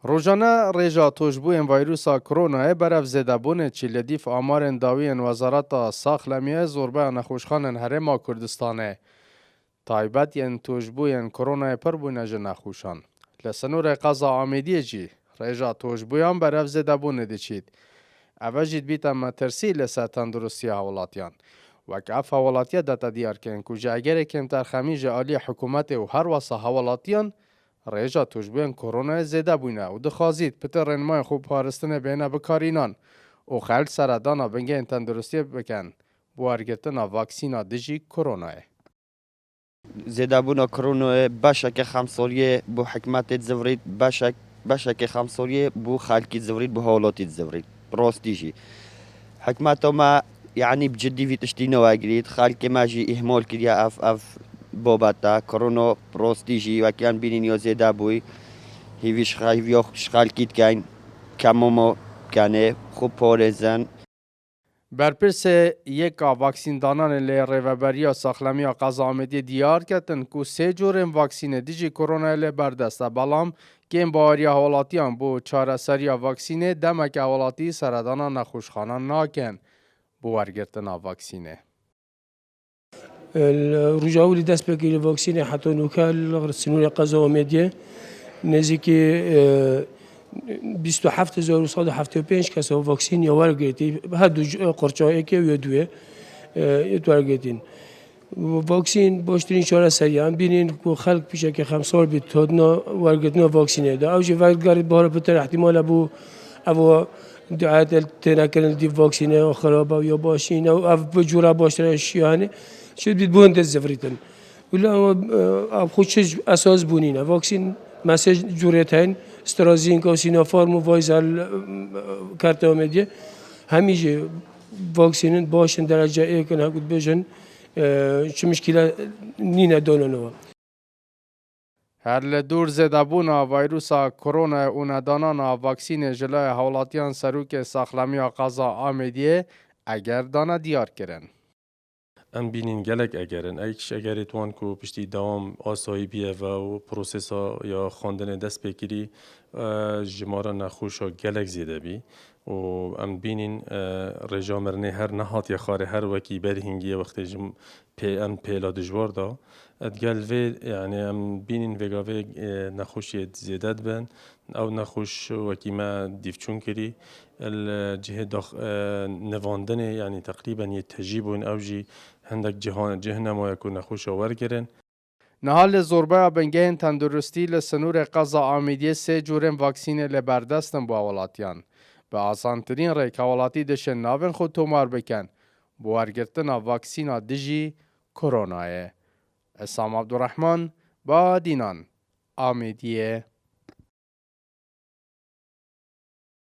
روزانه رژا توشبوین ویروسا کرونا برف زده بونه چی لدیف آمارن داوین وزارت ساخلمیه زوربه نخوشخانن هرما کردستانه. تایبت ین توشبوین کرونا پر بونه جه نخوشان. لسنور قضا آمیدیه جی رژا توشبویان برف زده بونه دیچید. اوه جید بیتا مترسی لسه تندرستی حوالاتیان. وک اف حوالاتیه داتا دیار کن کجا اگر کمتر خمیج آلی حکومت و هر واسه حوالاتیان رژا توشبوین کرونا زده بونه و دخوازید پتر رنمای خوب پارستن بینه بکارینان و خلق سردانا بنگه تندرستی بکن بوارگرتنا واکسینا دیجی کرونا. زده بونا کرونا باشک خمسالیه بو حکمت زورید باشک خمسالیه بو خالکی زورید بو حالات زورید راستیجی حکمت ما يعني بجدي في تشتينا واجريد خالك ماجي إهمال كريا أف بابتا كورونا بروستيجي وكان بيني يوزي دابوي هيفيش خايف خالكيت كاين كمومو كانه خوب پارزن. برپرس یک واکسین دانان لی ریوبریا ساخلمیا قضا آمدی دیار کتن که 3 جورم واکسین دیجی کرونا لی بردسته بلام کم باوریا حوالاتیان بو چاره سریا واکسینه دمک حوالاتی سردانا نخوشخانه ناکن بو ورگرتنا واکسینه. رجعوا لي دست بكي الفاكسين حتى نوكال السنوية قزا وميديا نزيكي 27,175 کس واکسین یا ورگرتی هر دو قرچه که و دوه یه ورگرتین واکسین باشترین چاره سریعان بینین که خلق پیشه که 5 سال بید تادنا ورگرتنا واکسینه ده اوجه ورگرت باره بتر احتمال ابو دعایت تنکرن دی واکسینه خرابه یا باشین او بجورا باشترش یعنی شد بید بوند زفریتن ولی اب خودش اساس بونینه واکسین مسیج جورتین استرازینکا و سینوفارم و وایزال کارت آمدیه همیشه واکسینن باشن درجه یک نهود بجن چه مشکل نینه دانانوا. هر لدور زده بونا ویروسا کرونا و ندانانا واکسین جلای حولاتیان سروک ساخلمیا قضا آمدیه اگر دانا دیار کرن. ام بینین گلک اگرن ایکش اگریت وان کو پشتی دوام آسایی بیه و پروسسا یا خواندن دست بگیری جمارا نخوش و گلک زیده بی و ام بینین رجامرنه هر نهات یا خاره هر وکی برهنگی وقتی جم پیلا دجوار دا ادگل وی یعنی ام بینین وگاوی نخوشی زیدت بن او نخوش وکی ما دیفچون کری الجهه نواندن یعنی تقریبا یه تجیبون اوجی هندک جهنم و یکو نخوش ورگرن. نهال زوربه بنگهن تندرستی لسنور قضا آمیدیه 3 جورم واکسین لبردستن با اولاتیان. به آسانترین ریک اولاتی دشن ناون خود تومار بکن. بوارگرتنا واکسینا دیجی کرونایه. اسام عبدالرحمن با دینان آمیدیه